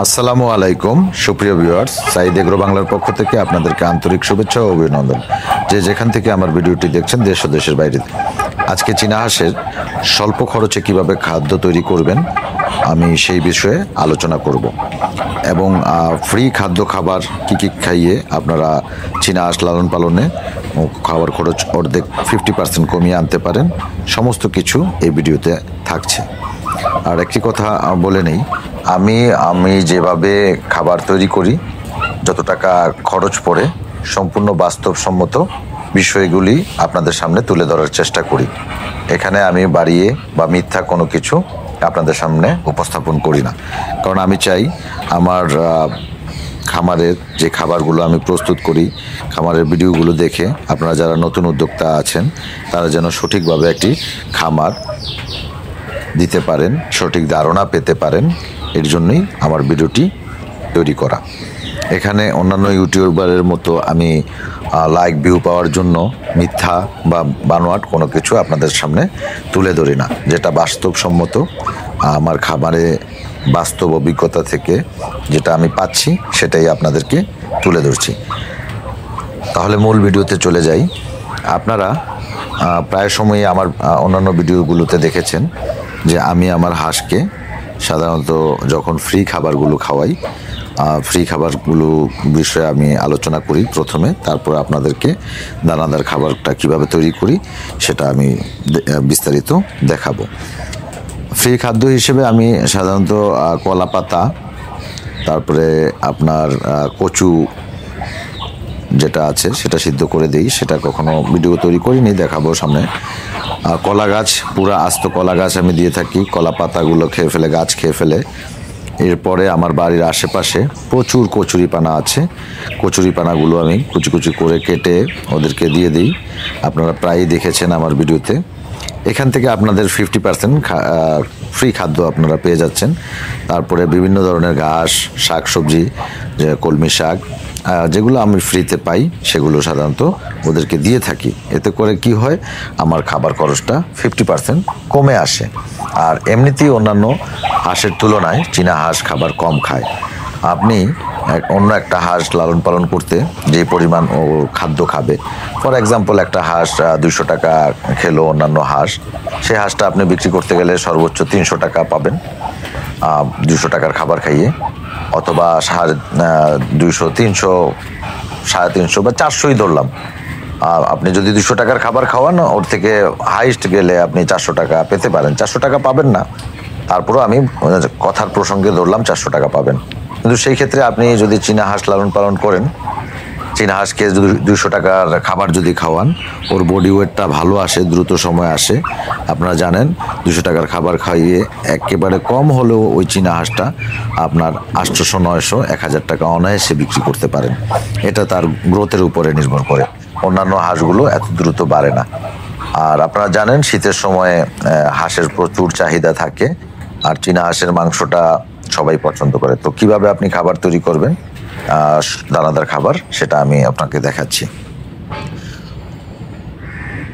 আসসালামু আলাইকুম সুপ্রিয় ভিউয়ার্স, সাইদ এগ্রো বাংলার পক্ষ থেকে আপনাদেরকে আন্তরিক শুভেচ্ছা ও অভিনন্দন। যেখান থেকে আমার ভিডিওটি দেখছেন, দেশ ও দেশের বাইরে। আজকে চীনা হাঁসের স্বল্প খরচে কিভাবে খাদ্য তৈরি করবেন আমি সেই বিষয়ে আলোচনা করব এবং ফ্রি খাদ্য খাবার কী খাইয়ে আপনারা চীনা হাঁস লালন পালনে খাবার খরচ অর্ধেক 50% কমিয়ে আনতে পারেন, সমস্ত কিছু এই ভিডিওতে থাকছে। আর একটি কথা বলে নেই, আমি যেভাবে খাবার তৈরি করি, যত টাকা খরচ পড়ে, সম্পূর্ণ বাস্তবসম্মত বিষয়গুলি আপনাদের সামনে তুলে ধরার চেষ্টা করি। এখানে আমি বাড়িয়ে বা মিথ্যা কোনো কিছু আপনাদের সামনে উপস্থাপন করি না, কারণ আমি চাই আমার খামারের যে খাবারগুলো আমি প্রস্তুত করি, খামারের ভিডিওগুলো দেখে আপনারা যারা নতুন উদ্যোক্তা আছেন তারা যেন সঠিকভাবে একটি খামার দিতে পারেন, সঠিক ধারণা পেতে পারেন। এর জন্যই আমার ভিডিওটি তৈরি করা। এখানে অন্যান্য ইউটিউবারের মতো আমি লাইক ভিউ পাওয়ার জন্য মিথ্যা বা বানোয়াট কোনো কিছু আপনাদের সামনে তুলে ধরি না। যেটা বাস্তবসম্মত আমার খামারে বাস্তব অভিজ্ঞতা থেকে যেটা আমি পাচ্ছি সেটাই আপনাদেরকে তুলে ধরছি। তাহলে মূল ভিডিওতে চলে যাই। আপনারা প্রায় সময়ই আমার অন্যান্য ভিডিওগুলোতে দেখেছেন যে আমি আমার হাঁসকে সাধারণত যখন ফ্রি খাবারগুলো খাওয়াই, ফ্রি খাবারগুলো বিষয়ে আমি আলোচনা করি প্রথমে, তারপর আপনাদেরকে দানাদার খাবারটা কিভাবে তৈরি করি সেটা আমি বিস্তারিত দেখাবো। ফ্রি খাদ্য হিসেবে আমি সাধারণত কলা পাতা, তারপরে আপনার কচু যেটা আছে সেটা সিদ্ধ করে দিই। সেটা কখনো ভিডিও তৈরি করিনি, দেখাবো সামনে। কলা গাছ, পুরা আস্ত কলা গাছ আমি দিয়ে থাকি। কলা পাতাগুলো খেয়ে ফেলে, গাছ খেয়ে ফেলে। এরপরে আমার বাড়ির আশেপাশে প্রচুর কচুরিপানা আছে। কচুরিপানাগুলো আমি কুচি কুচি করে কেটে ওদেরকে দিয়ে দিই। আপনারা প্রায়ই দেখেছেন আমার ভিডিওতে। এখান থেকে আপনাদের 50% ফ্রি খাদ্য আপনারা পেয়ে যাচ্ছেন। তারপরে বিভিন্ন ধরনের ঘাস, শাক সবজি, যে কলমি শাক, যেগুলো আমি ফ্রিতে পাই সেগুলো সাধারণত ওদেরকে দিয়ে থাকি। এতে করে কি হয়, আমার খাবার খরচটা 50% কমে আসে। আর এমনিতেই অন্যান্য হাঁসের তুলনায় চীনা হাঁস খাবার কম খায়। আপনি অন্য একটা হাঁস লালন পালন করতে যে পরিমাণ ও খাদ্য খাবে, ফর এক্সাম্পল একটা হাঁস 200 টাকা খেলো অন্যান্য হাঁস, সেই হাঁসটা আপনি বিক্রি করতে গেলে সর্বোচ্চ 300 টাকা পাবেন 200 টাকার খাবার খাইয়ে, অথবা 200, 300, 350 বা 400ই ধরলাম। আপনি যদি 200 টাকার খাবার খাওয়ান, ওর থেকে হাইস্ট গেলে আপনি 400 টাকা পেতে পারেন। 400 টাকা পাবেন না, তারপরেও আমি কথার প্রসঙ্গে ধরলাম 400 টাকা পাবেন। কিন্তু সেই ক্ষেত্রে আপনি যদি চীনা হাঁস লালন পালন করেন, চীনা হাঁসকে যদি 200 টাকার খাবার যদি খাওয়ান, ওর বডি ওয়েটটা ভালো আসে, দ্রুত সময় আসে। আপনারা জানেন 200 টাকার খাবার খাইয়ে একেবারে কম হলেও ওই চীনা হাঁসটা আপনার 800, 900, 1000 টাকা অনায়াসে বিক্রি করতে পারেন। এটা তার গ্রোথের উপরে নির্ভর করে। অন্যান্য হাঁসগুলো এত দ্রুত বাড়ে না। আর আপনারা জানেন শীতের সময়ে হাঁসের প্রচুর চাহিদা থাকে, আর চীনা হাঁসের মাংসটা সবাই পছন্দ করে। তো কিভাবে আপনি খাবার তৈরি করবেন, দানাদার খাবার, সেটা আমি আপনাকে দেখাচ্ছি।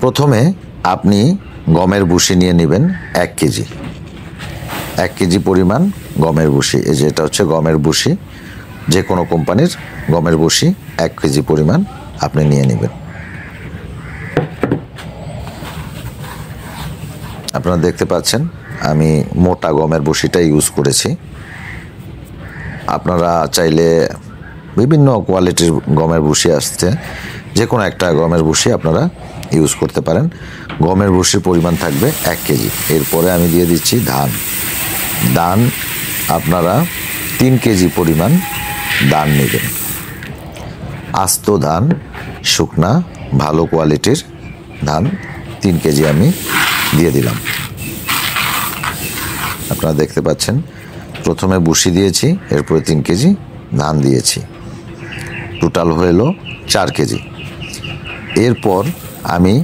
প্রথমে আপনি গমের ভুসি নিয়ে নেবেন 1 কেজি। 1 কেজি পরিমাণ গমের ভুসি, এই যে এটা হচ্ছে গমের ভুসি, যে কোনো কোম্পানির গমের ভুসি 1 কেজি পরিমাণ আপনি নিয়ে নেবেন। আপনারা দেখতে পাচ্ছেন আমি মোটা গমের ভুসিটা ইউজ করেছি। আপনারা চাইলে বিভিন্ন কোয়ালিটির গমের ভুসি আসছে, যে কোনো একটা গমের ভুসি আপনারা ইউজ করতে পারেন। গমের ভুসির পরিমাণ থাকবে 1 কেজি। এরপরে আমি দিয়ে দিচ্ছি ধান। আপনারা 3 কেজি পরিমাণ ধান নেবেন। আস্ত ধান, শুকনা ভালো কোয়ালিটির ধান 3 কেজি আমি দিয়ে দিলাম। আপনারা দেখতে পাচ্ছেন প্রথমে ভুসি দিয়েছি, এরপরে 3 কেজি ধান দিয়েছি, টোটাল হলো 4 কেজি। এরপর আমি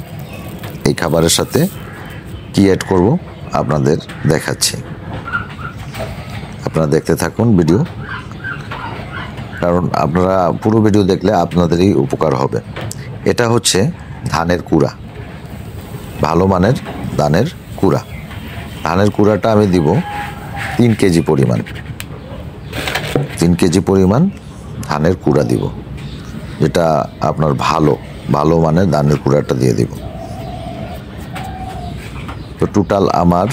এই খাবারের সাথে কি অ্যাড করব আপনাদের দেখাচ্ছি। আপনারা দেখতে থাকুন ভিডিও, কারণ আপনারা পুরো ভিডিও দেখলে আপনাদেরই উপকার হবে। এটা হচ্ছে ধানের কুড়া, ভালো মানের ধানের কুড়া। ধানের কুড়াটা আমি দিব 3 কেজি পরিমাণ। 3 কেজি পরিমাণ ধানের কুড়া দিব, যেটা আপনার ভালো মানের ধানের কুড়াটা দিয়ে দিব। তো টোটাল আমার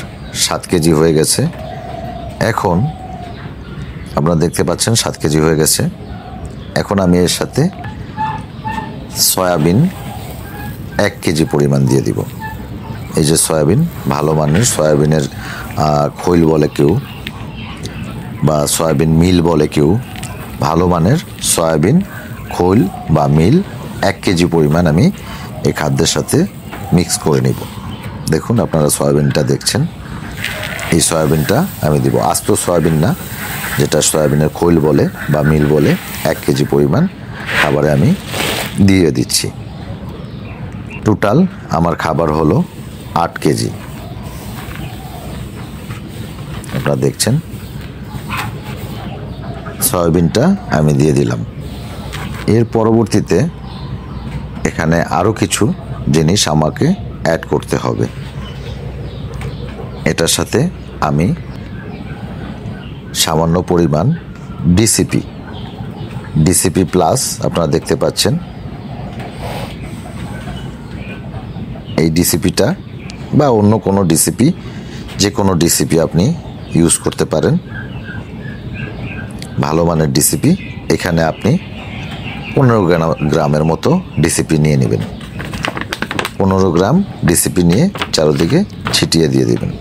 7 কেজি হয়ে গেছে। এখন আপনারা দেখতে পাচ্ছেন 7 কেজি হয়ে গেছে। এখন আমি এর সাথে সয়াবিন 1 কেজি পরিমাণ দিয়ে দিব। এই যে সয়াবিন, ভালো মানের সয়াবিনের খৈল বলে কেউ, বা সয়াবিন মিল বলে কেউ, ভালো মানের সয়াবিন খৈল বা মিল 1 কেজি পরিমাণ আমি এই খাদ্যের সাথে মিক্স করে নিব। দেখুন আপনারা সয়াবিনটা দেখছেন, এই সয়াবিনটা আমি দিব, আস্ত সয়াবিন না, যেটা সয়াবিনের খৈল বলে বা মিল বলে, 1 কেজি পরিমাণ খাবারে আমি দিয়ে দিচ্ছি। টোটাল আমার খাবার হলো 8 কেজি। আপনারা দেখছেন সয়াবিনটা আমি দিয়ে দিলাম। এর পরবর্তীতে এখানে আরও কিছু জিনিস আমাকে অ্যাড করতে হবে। এটার সাথে আমি সামান্য পরিমাণ ডিসিপি প্লাস আপনারা দেখতে পাচ্ছেন, এই ডিসিপিটা বা অন্য কোনো ডিসিপি, যে কোনো ডিসিপি আপনি ইউজ করতে পারেন, ভালো মানের ডিসিপি। এখানে আপনি 15 গ্রামের মতো ডিসিপি নিয়ে নেবেন। 15 গ্রাম ডিসিপি নিয়ে চারদিকে ছিটিয়ে দিয়ে দেবেন।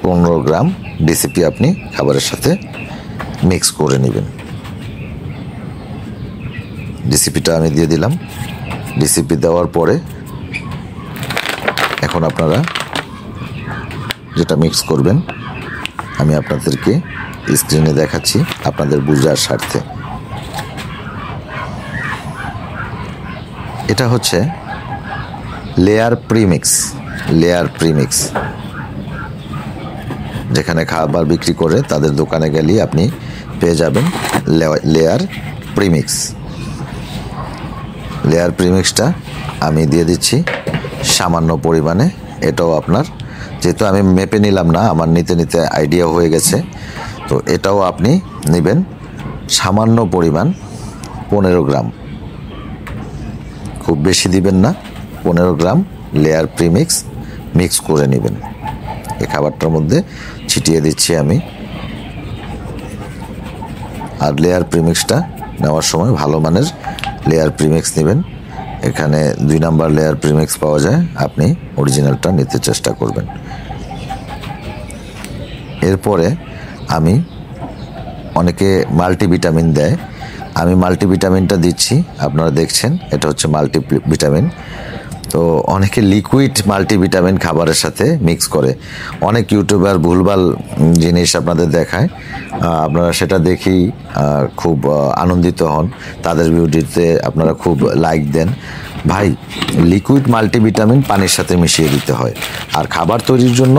15 গ্রাম ডিসিপি আপনি খাবারের সাথে মিক্স করে নেবেন। ডিসিপিটা আমি দিয়ে দিলাম। ডিসিপি দেওয়ার পরে এখন আপনারা যেটা মিক্স করবেন আমি আপনাদেরকে স্ক্রিনে দেখাচ্ছি আপনাদের বোঝার স্বার্থে। এটা হচ্ছে লেয়ার প্রিমিক্স। যেখানে খাবার বিক্রি করে তাদের দোকানে গেলেই আপনি পেয়ে যাবেন লেয়ার প্রিমিক্সটা আমি দিয়ে দিচ্ছি সামান্য পরিমাণে। এটাও আপনার, যেহেতু আমি মেপে নিলাম না, আমার নিতে আইডিয়া হয়ে গেছে, তো এটাও আপনি নেবেন সামান্য পরিমাণ 15 গ্রাম, খুব বেশি দিবেন না, 15 গ্রাম লেয়ার প্রিমিক্স মিক্স করে নেবেন। এই খাবারটার মধ্যে ছিটিয়ে দিচ্ছি আমি। আর লেয়ার প্রিমিক্সটা নেওয়ার সময় ভালো মানের লেয়ার প্রিমিক্স নেবেন। এখানে 2 নাম্বার লেয়ার প্রিমিক্স পাওয়া যায়, আপনি অরিজিনালটা নিতে চেষ্টা করবেন। এরপরে আমি, অনেকে মাল্টিভিটামিন দেয়, আমি মাল্টিভিটামিনটা দিচ্ছি। আপনারা দেখছেন এটা হচ্ছে মাল্টিভিটামিন। তো অনেকে লিকুইড মাল্টিভিটামিন খাবারের সাথে মিক্স করে, অনেক ইউটিউবার ভুলভাল জিনিস আপনাদের দেখায়, আপনারা সেটা দেখেই খুব আনন্দিত হন, তাদের ভিডিওতে আপনারা খুব লাইক দেন। ভাই, লিকুইড মাল্টিভিটামিন পানির সাথে মিশিয়ে দিতে হয়, আর খাবার তৈরির জন্য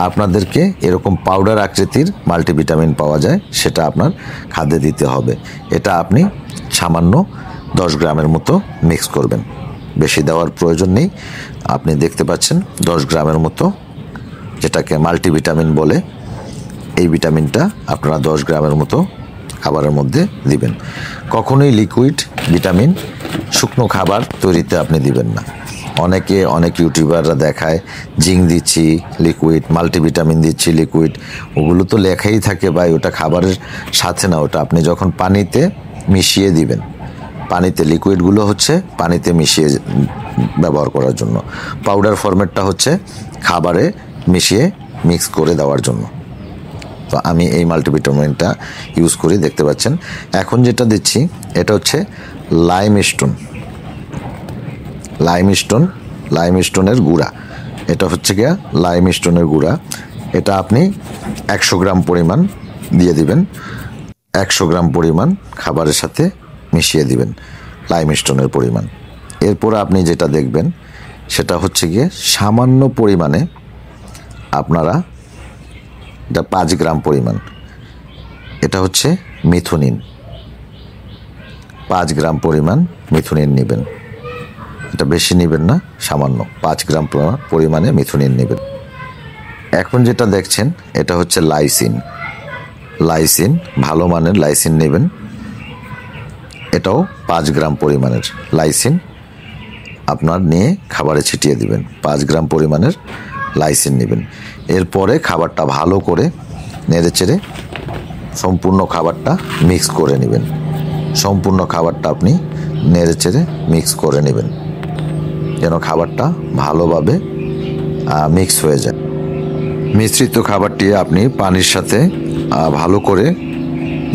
আপনাদেরকে এরকম পাউডার আকৃতির মাল্টিভিটামিন পাওয়া যায়, সেটা আপনার খাদ্যে দিতে হবে। এটা আপনি সামান্য 10 গ্রামের মতো মিক্স করবেন, বেশি দেওয়ার প্রয়োজন নেই। আপনি দেখতে পাচ্ছেন 10 গ্রামের মতো, যেটাকে মাল্টিভিটামিন বলে, এই ভিটামিনটা আপনারা 10 গ্রামের মতো খাবারের মধ্যে দিবেন। কখনোই লিকুইড ভিটামিন শুকনো খাবার তৈরিতে আপনি দিবেন না। অনেক ইউটিউবাররা দেখায় জিঙ্ক দিচ্ছি লিকুইড, মাল্টিভিটামিন দিচ্ছি লিকুইড, ওগুলো তো লেখাই থাকে ভাই, ওটা খাবারের সাথে না, ওটা আপনি যখন পানিতে মিশিয়ে দিবেন। পানিতে লিকুইডগুলো হচ্ছে পানিতে মিশিয়ে ব্যবহার করার জন্য, পাউডার ফরম্যাটটা হচ্ছে খাবারে মিশিয়ে মিক্স করে দেওয়ার জন্য। তো আমি এই মাল্টিভিটামিনটা ইউজ করি, দেখতে পাচ্ছেন। এখন যেটা দিচ্ছি এটা হচ্ছে লাইমস্টোনের গুঁড়া। এটা হচ্ছে গিয়া লাইমস্টোনের গুঁড়া। এটা আপনি 100 গ্রাম পরিমাণ দিয়ে দিবেন। 100 গ্রাম পরিমাণ খাবারের সাথে মিশিয়ে দিবেন লাইমস্টোনের পরিমাণ। এরপর আপনি যেটা দেখবেন সেটা হচ্ছে গিয়ে সামান্য পরিমাণে আপনারা, এটা 5 গ্রাম পরিমাণ, এটা হচ্ছে মিথুনিন। 5 গ্রাম পরিমাণ মিথুনিন নেবেন, এটা বেশি নেবেন না, সামান্য 5 গ্রাম পরিমাণে মিথুনিন নেবেন। এখন যেটা দেখছেন এটা হচ্ছে লাইসিন। লাইসিন, ভালো মানের লাইসিন নেবেন। এটাও 5 গ্রাম পরিমাণের লাইসিন আপনার নিয়ে খাবারে ছিটিয়ে দিবেন। 5 গ্রাম পরিমাণের লাইসিন নেবেন। এরপরে খাবারটা ভালো করে নেড়েচেড়ে সম্পূর্ণ খাবারটা মিক্স করে নেবেন। সম্পূর্ণ খাবারটা আপনি নেড়েচেড়ে মিক্স করে নেবেন যেন খাবারটা ভালোভাবে মিক্স হয়ে যায়। মিশ্রিত খাবারটি আপনি পানির সাথে ভালো করে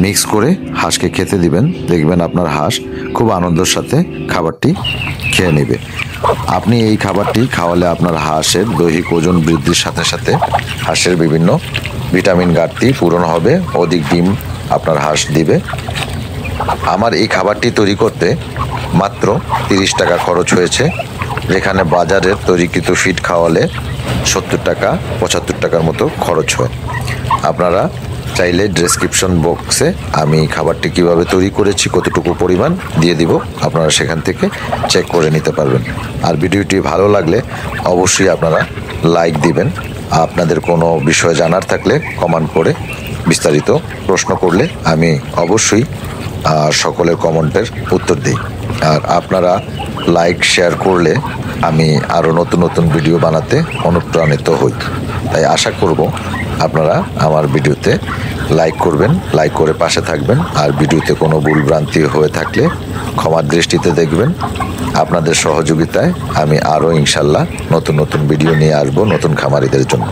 মিক্স করে হাঁসকে খেতে দিবেন। দেখবেন আপনার হাঁস খুব আনন্দের সাথে খাবারটি খেয়ে নেবে। আপনি এই খাবারটি খাওয়ালে আপনার হাঁসের দৈহিক ওজন বৃদ্ধির সাথে সাথে হাঁসের বিভিন্ন ভিটামিন ঘাটতি পূরণ হবে, অধিক ডিম আপনার হাঁস দিবে। আমার এই খাবারটি তৈরি করতে মাত্র 30 টাকা খরচ হয়েছে, যেখানে বাজারের তৈরিকৃত ফিড খাওয়ালে 70 টাকা 75 টাকার মতো খরচ হয়। আপনারা চাইলে ডেসক্রিপশন বক্সে আমি খাবারটি কিভাবে তৈরি করেছি, কতটুকু পরিমাণ দিয়ে দিব, আপনারা সেখান থেকে চেক করে নিতে পারবেন। আর ভিডিওটি ভালো লাগলে অবশ্যই আপনারা লাইক দিবেন। আপনাদের কোনো বিষয় জানার থাকলে কমেন্ট করে বিস্তারিত প্রশ্ন করলে আমি অবশ্যই সকলের কমেন্টের উত্তর দিই। আর আপনারা লাইক শেয়ার করলে আমি আরও নতুন নতুন ভিডিও বানাতে অনুপ্রাণিত হই। তাই আশা করব আপনারা আমার ভিডিওতে লাইক করবেন, লাইক করে পাশে থাকবেন। আর ভিডিওতে কোনো ভুলভ্রান্তি হয়ে থাকলে ক্ষমার দৃষ্টিতে দেখবেন। আপনাদের সহযোগিতায় আমি আরও ইনশাল্লাহ নতুন নতুন ভিডিও নিয়ে আসবো নতুন খামারিদের জন্য।